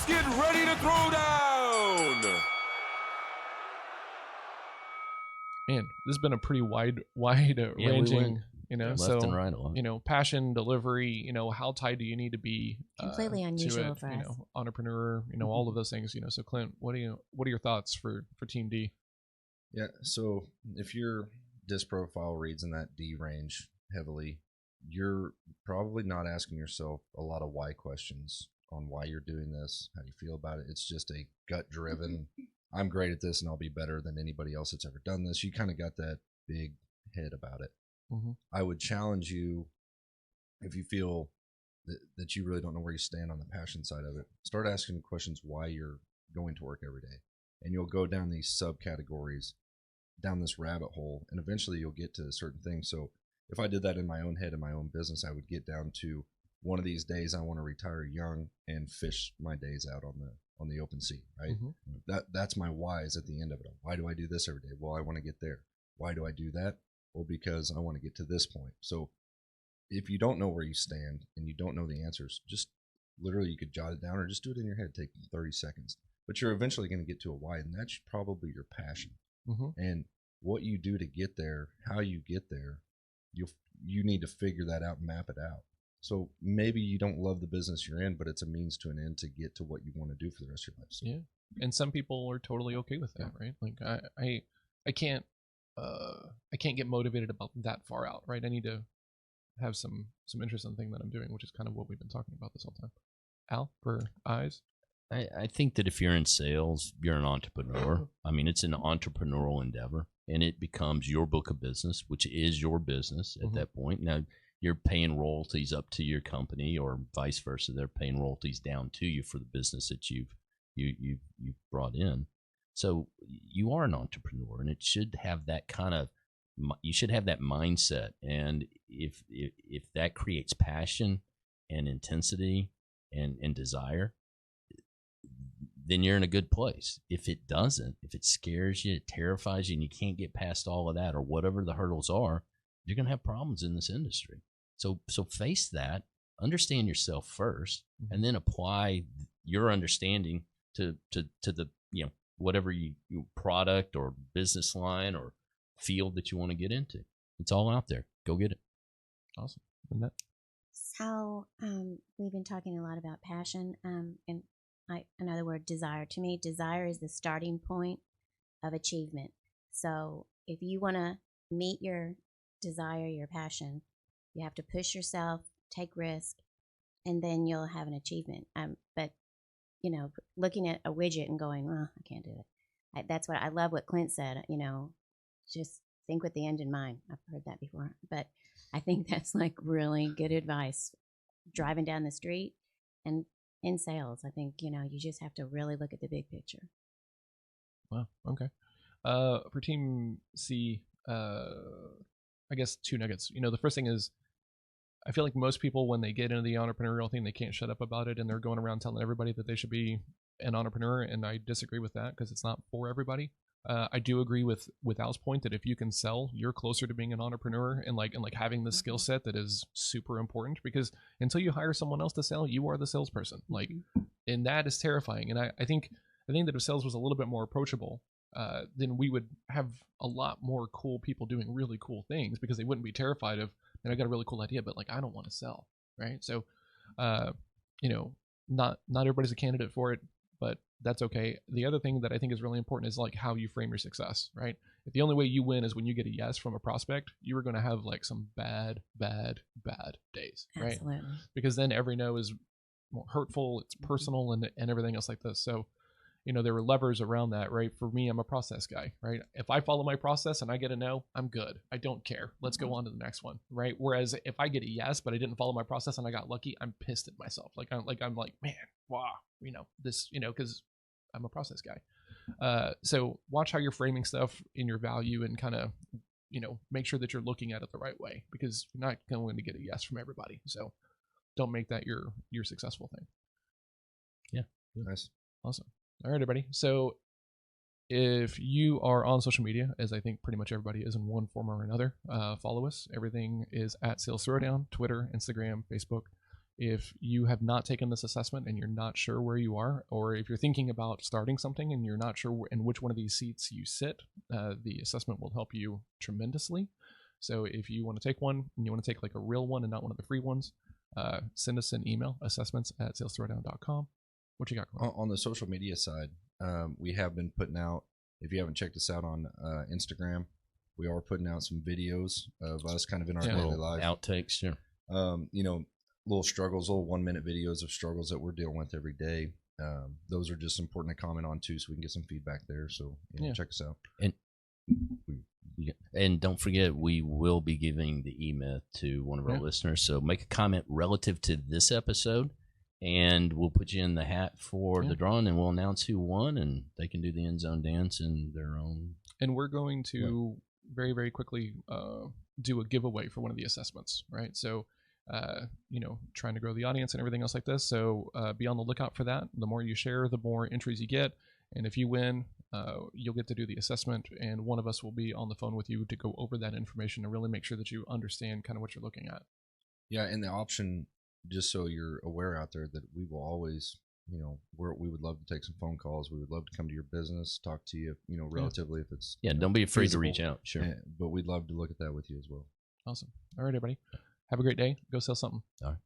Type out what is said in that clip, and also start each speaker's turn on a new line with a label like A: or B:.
A: get ready to throw down.
B: Man, this has been a pretty wide ranging,
C: left and right a lot.
B: Passion, delivery, how tied do you need to be
D: completely unusual for us.
B: Entrepreneur, all of those things, So Clint, what are your thoughts for Team D?
E: Yeah, so if your disc profile reads in that D range heavily, you're probably not asking yourself a lot of why questions on why you're doing this, how do you feel about it. It's just a gut driven, I'm great at this and I'll be better than anybody else that's ever done this. You kind of got that big head about it.
B: Mm-hmm.
E: I would challenge you, if you feel that you really don't know where you stand on the passion side of it, start asking questions why you're going to work every day. And you'll go down these subcategories, down this rabbit hole, and eventually you'll get to certain things. So if I did that in my own head, in my own business, I would get down to one of these days I want to retire young and fish my days out on the open sea, right?
B: Mm-hmm.
E: That's my whys at the end of it. Why do I do this every day? Well, I want to get there. Why do I do that? Well, because I want to get to this point. So if you don't know where you stand and you don't know the answers, just literally you could jot it down or just do it in your head. Take 30 seconds. But you're eventually going to get to a why, and that's probably your passion.
B: Mm-hmm.
E: And what you do to get there, how you get there, you need to figure that out and map it out. So maybe you don't love the business you're in, but it's a means to an end to get to what you want to do for the rest of your life. So.
B: Yeah, and some people are totally okay with that, right? Like I can't get motivated about that far out, right? I need to have some interest in the thing that I'm doing, which is kind of what we've been talking about this whole time. Al, for eyes.
C: I think that if you're in sales, you're an entrepreneur. I mean, it's an entrepreneurial endeavor, and it becomes your book of business, which is your business at that point. Now, you're paying royalties up to your company, or vice versa. They're paying royalties down to you for the business that you've brought in. So you are an entrepreneur, and it should have that kind of. You should have that mindset, and if that creates passion and intensity and desire, then you're in a good place. If it doesn't, if it scares you, it terrifies you, and you can't get past all of that or whatever the hurdles are, you're going to have problems in this industry. So face that, understand yourself first, and then apply your understanding to the whatever you product or business line or field that you want to get into. It's all out there. Go get it.
B: Awesome. And that.
D: So we've been talking a lot about passion, and another word, desire. To me, desire is the starting point of achievement. So if you want to meet your desire, your passion, you have to push yourself, take risk, and then you'll have an achievement. But looking at a widget and going, "Well, I can't do it." That's what I love. What Clint said. Just think with the end in mind. I've heard that before, but I think that's like really good advice. Driving down the street and in sales, I think you just have to really look at the big picture.
B: Wow. Okay. For Team C, I guess 2 nuggets. The first thing is, I feel like most people, when they get into the entrepreneurial thing, they can't shut up about it, and they're going around telling everybody that they should be an entrepreneur, and I disagree with that because it's not for everybody. I do agree with Al's point that if you can sell, you're closer to being an entrepreneur and having the skill set that is super important, because until you hire someone else to sell, you are the salesperson. And that is terrifying. And I think that if sales was a little bit more approachable, then we would have a lot more cool people doing really cool things, because they wouldn't be terrified of, and I got a really cool idea, but I don't want to sell, right? So, not everybody's a candidate for it, but that's okay. The other thing that I think is really important is how you frame your success, right? If the only way you win is when you get a yes from a prospect, you are going to have some bad days, right?
D: Absolutely.
B: Because then every no is more hurtful, it's personal, and everything else like this. So, there were levers around that, right? For me, I'm a process guy, right? If I follow my process and I get a no, I'm good. I don't care. Let's go on to the next one, right? Whereas if I get a yes, but I didn't follow my process and I got lucky, I'm pissed at myself. I'm like, man, wow, this, because I'm a process guy. So watch how you're framing stuff in your value, and kind of, make sure that you're looking at it the right way, because you're not going to get a yes from everybody. So don't make that your successful thing.
C: Yeah.
E: Nice.
B: Awesome. All right, everybody. So if you are on social media, as I think pretty much everybody is in one form or another, follow us. Everything is at Sales Throwdown, Twitter, Instagram, Facebook. if you have not taken this assessment and you're not sure where you are, or if you're thinking about starting something and you're not sure in which one of these seats you sit, the assessment will help you tremendously. So if you want to take one and you want to take like a real one and not one of the free ones, send us an email, assessments@salesthrowdown.com. What you got going
E: On the social media side, we have been putting out, if you haven't checked us out on Instagram, we are putting out some videos of us kind of in our daily life.
C: Outtakes, sure.
E: You know, little struggles, little 1-minute videos of struggles that we're dealing with every day. Those are just important to comment on too, so we can get some feedback there. So check us out.
C: And don't forget, we will be giving the e-myth to one of our listeners. So make a comment relative to this episode, and we'll put you in the hat for the drawing, and we'll announce who won, and they can do the end zone dance in their own.
B: And we're going to very, very quickly do a giveaway for one of the assessments, right? So, trying to grow the audience and everything else like this. So be on the lookout for that. The more you share, the more entries you get. And if you win, you'll get to do the assessment, and one of us will be on the phone with you to go over that information and really make sure that you understand kind of what you're looking at. Yeah,
E: and the option, just so you're aware out there, that we will always, we would love to take some phone calls. We would love to come to your business, talk to you, relatively if it's
C: don't be afraid
E: feasible.
C: To reach out. Sure,
E: but we'd love to look at that with you as well.
B: Awesome. All right, everybody. Have a great day. Go sell something.
C: All right.